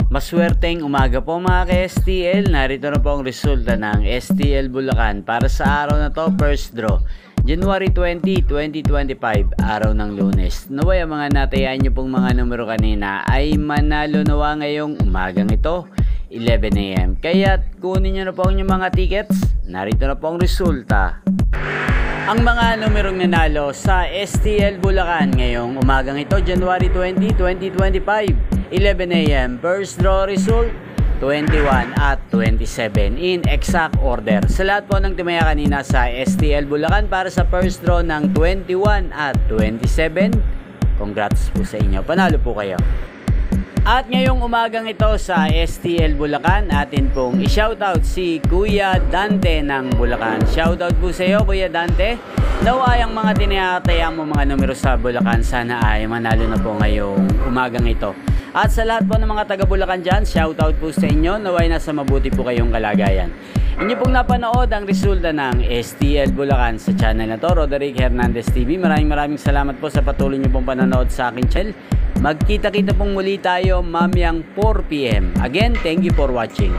Maswerteng umaga po mga ka-STL. Narito na po ang resulta ng STL Bulacan para sa araw na to, first draw January 20, 2025, araw ng Lunes. Naway ang mga natayaan nyo pong mga numero kanina ay manalo nawa ngayong umagang ito, 11 AM. Kaya kunin nyo na po ang inyong mga tickets. Narito na po ang resulta. Ang mga numerong nanalo sa STL Bulacan ngayong umagang ito, January 20, 2025, 11 AM. First draw result, 21 at 27 in exact order. Sa lahat po ng timaya kanina sa STL Bulacan para sa first draw ng 21 at 27, congrats po sa inyo. Panalo po kayo. At ngayong umagang ito sa STL Bulacan, atin pong i-shoutout si Kuya Dante ng Bulacan. Shoutout po sa iyo, Kuya Dante. Naway ang mga tinatayang mo mga numero sa Bulacan, sana ay manalo na po ngayong umagang ito. At sa lahat po ng mga taga Bulacan dyan, shoutout po sa inyo. Naway nasa mabuti po kayong kalagayan. Inyo pong napanood ang resulta ng STL Bulacan sa channel na to, Roderick Hernandez TV. Maraming salamat po sa patuloy nyo pong panonood sa aking channel. Magkita-kita pong muli tayo mamayang 4 PM. Again, thank you for watching.